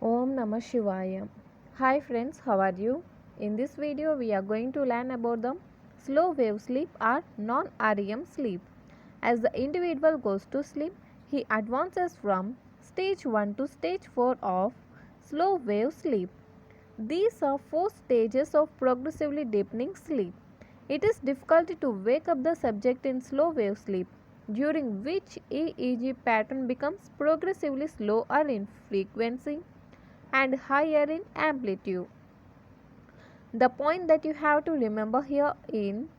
Om Namah Shivaya. Hi friends, how are you? In this video, we are going to learn about the slow wave sleep or non-REM sleep. As the individual goes to sleep, he advances from stage 1 to stage 4 of slow wave sleep. These are 4 stages of progressively deepening sleep. It is difficult to wake up the subject in slow wave sleep, during which EEG pattern becomes progressively slower in frequency and higher in amplitude. The point that you have to remember here in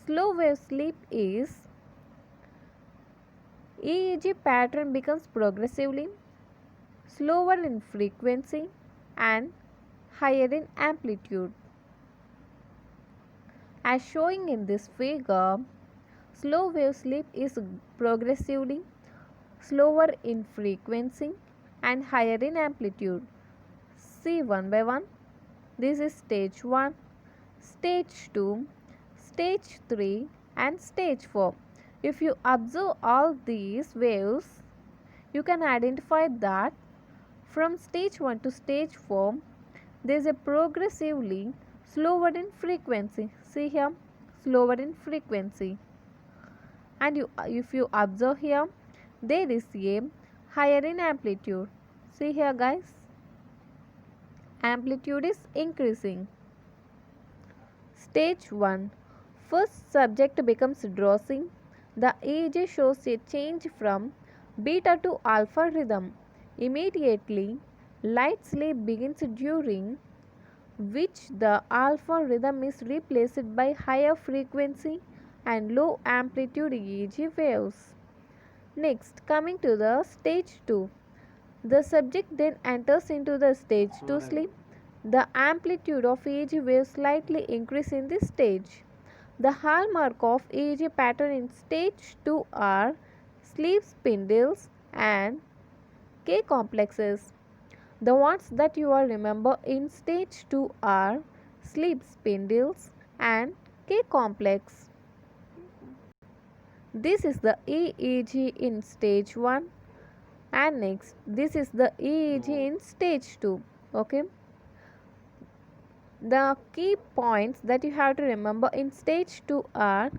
slow wave sleep is EEG pattern becomes progressively slower in frequency and higher in amplitude. As showing in this figure, slow wave sleep is progressively slower in frequency and higher in amplitude. See one by one. This is stage 1, stage 2, stage 3 and stage 4. If you observe all these waves, you can identify that from stage 1 to stage 4, there is a progressively slower in frequency. See here, slower in frequency. And if you observe here, there is a higher in amplitude. See here guys, amplitude is increasing. Stage 1. First subject becomes drowsy. The EEG shows a change from beta to alpha rhythm. Immediately, light sleep begins, during which the alpha rhythm is replaced by higher frequency and low amplitude EEG waves. Next, coming to the stage 2. The subject then enters into the stage 2 sleep. The amplitude of EEG waves slightly increase in this stage. The hallmark of EEG pattern in stage 2 are sleep spindles and K complexes. The ones that you will remember in stage 2 are sleep spindles and K complex. This is the EEG in stage 1 and next this is the EEG in stage 2. Okay. The key points that you have to remember in stage 2 are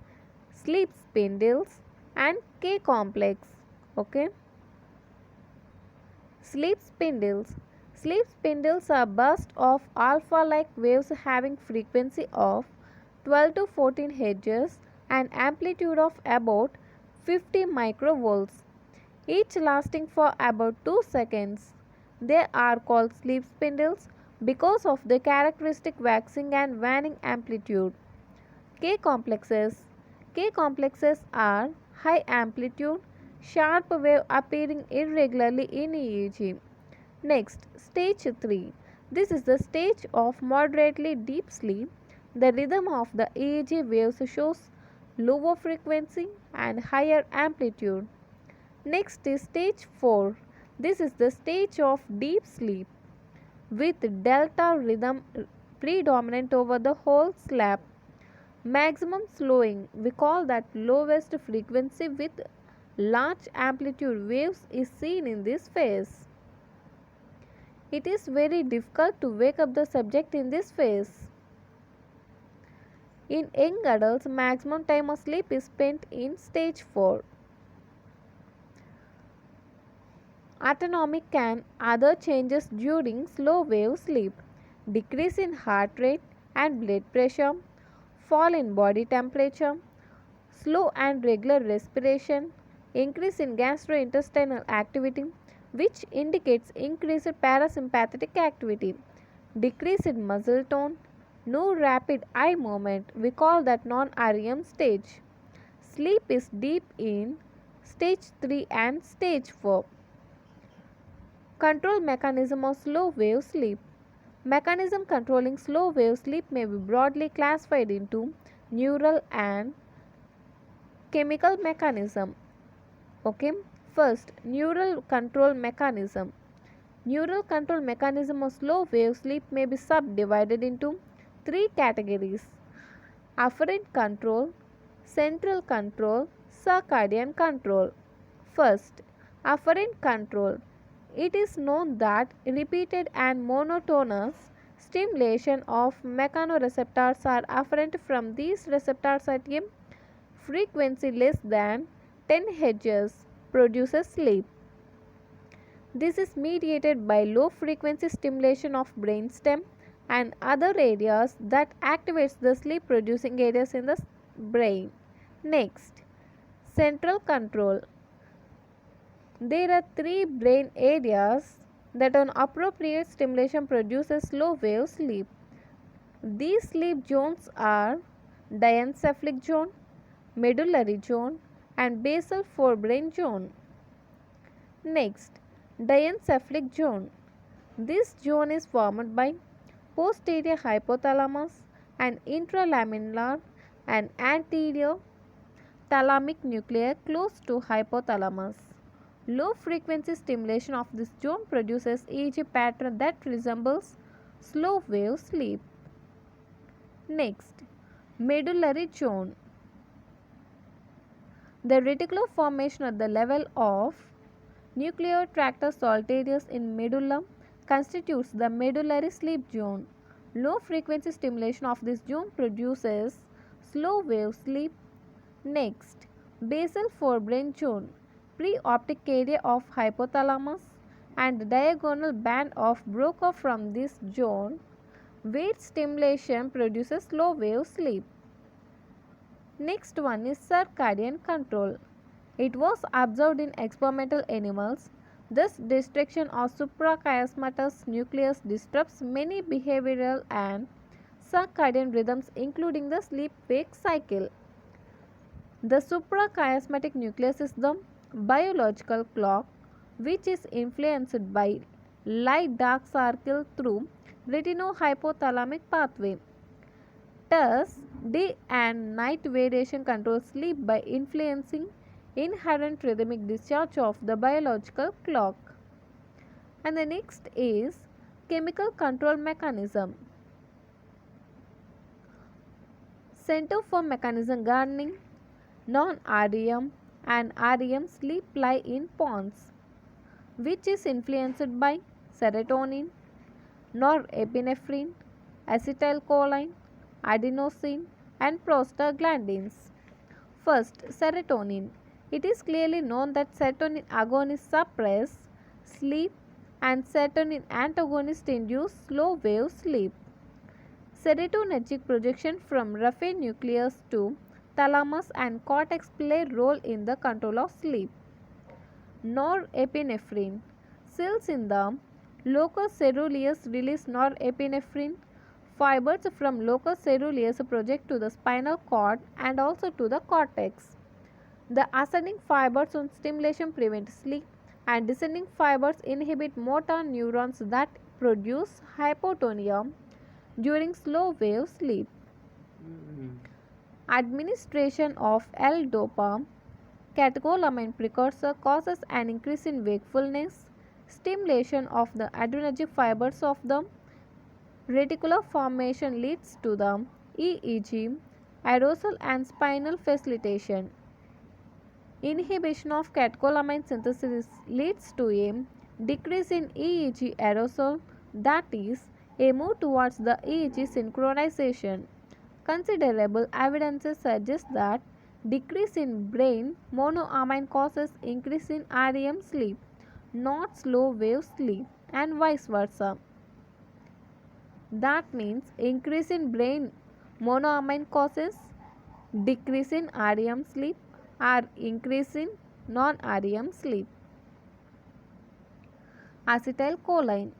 sleep spindles and K complex. Okay. Sleep spindles. Sleep spindles are bursts of alpha-like waves having frequency of 12 to 14 Hz and amplitude of about 50 microvolts, each lasting for about 2 seconds. They are called sleep spindles because of the characteristic waxing and waning amplitude. K complexes. K complexes are high amplitude, sharp wave appearing irregularly in EEG. Next, stage 3. This is the stage of moderately deep sleep. The rhythm of the EEG waves shows lower frequency and higher amplitude. Next is stage 4. This is the stage of deep sleep with delta rhythm predominant over the whole slab. Maximum slowing, we call that lowest frequency with large amplitude waves, is seen in this phase. It is very difficult to wake up the subject in this phase. In young adults, maximum time of sleep is spent in stage 4. Autonomic and other changes during slow wave sleep: decrease in heart rate and blood pressure, fall in body temperature, slow and regular respiration, increase in gastrointestinal activity, which indicates increased parasympathetic activity, decrease in muscle tone, no rapid eye movement, we call that non-REM stage. Sleep is deep in stage 3 and stage 4. Control mechanism of slow wave sleep. Mechanism controlling slow wave sleep may be broadly classified into neural and chemical mechanism. Okay. First, neural control mechanism. Neural control mechanism of slow wave sleep may be subdivided into 3 categories: afferent control, central control, circadian control. First, afferent control. It is known that repeated and monotonous stimulation of mechanoreceptors are afferent from these receptors at a frequency less than 10 Hz produces sleep. This is mediated by low frequency stimulation of brainstem and other areas that activates the sleep producing areas in the brain. Next, central control. There are three brain areas that on appropriate stimulation produces slow wave sleep. These sleep zones are diencephalic zone, medullary zone and basal forebrain zone. Next, diencephalic zone. This zone is formed by posterior hypothalamus and intralaminar and anterior thalamic nuclei close to hypothalamus. Low frequency stimulation of this zone produces EEG pattern that resembles slow wave sleep. Next, medullary zone. The reticular formation at the level of nuclear tractus solitarius in medulla constitutes the medullary sleep zone. Low frequency stimulation of this zone produces slow wave sleep. Next, basal forebrain zone. Preoptic area of hypothalamus and diagonal band of Broca from this zone. Weight stimulation produces slow wave sleep. Next one is circadian control. It was observed in experimental animals. This destruction of suprachiasmatus nucleus disrupts many behavioral and circadian rhythms including the sleep-wake cycle. The suprachiasmatic nucleus is the biological clock which is influenced by light-dark cycle through retinohypothalamic pathway. Thus, day and night variation controls sleep by influencing inherent rhythmic discharge of the biological clock. And the next is chemical control mechanism. Center for mechanism gardening, non-REM and REM sleep lie in pons, which is influenced by serotonin, norepinephrine, acetylcholine, adenosine and prostaglandins. First, serotonin. It is clearly known that serotonin agonists suppress sleep and serotonin antagonists induce slow wave sleep. Serotonergic projection from raphe nucleus to thalamus and cortex play a role in the control of sleep. Norepinephrine. Cells in the locus coeruleus release norepinephrine. Fibers from locus coeruleus project to the spinal cord and also to the cortex. The ascending fibers on stimulation prevent sleep and descending fibers inhibit motor neurons that produce hypotonia during slow wave sleep. Administration of L-dopa, catecholamine precursor, causes an increase in wakefulness. Stimulation of the adrenergic fibers of the reticular formation leads to the EEG, arousal and spinal facilitation. Inhibition of catecholamine synthesis leads to a decrease in EEG arousal, that is, a move towards the EEG synchronization. Considerable evidence suggests that decrease in brain monoamine causes increase in REM sleep, not slow wave sleep, and vice versa. That means increase in brain monoamine causes decrease in REM sleep or increase in non-REM sleep. Acetylcholine.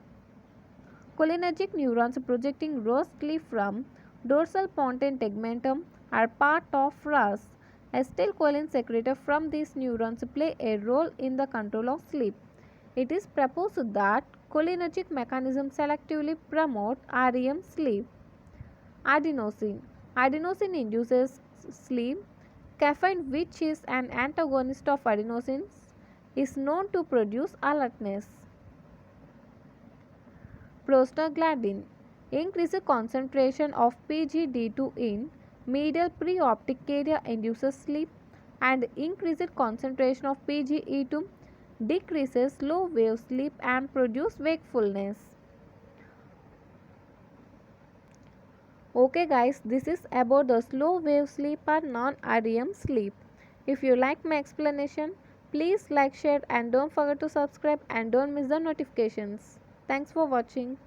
Cholinergic neurons projecting rostly from dorsal pontine tegmentum are part of RAS. Acetylcholine secreted from these neurons play a role in the control of sleep. It is proposed that cholinergic mechanisms selectively promote REM sleep. Adenosine. Adenosine induces sleep. Caffeine, which is an antagonist of adenosine, is known to produce alertness. Prostaglandin. Increased concentration of PGD2 in medial preoptic area induces sleep and increased concentration of PGE2 decreases slow wave sleep and produce wakefulness. Okay guys, this is about the slow wave sleep or non-REM sleep. If you like my explanation, please like, share and don't forget to subscribe and don't miss the notifications. Thanks for watching.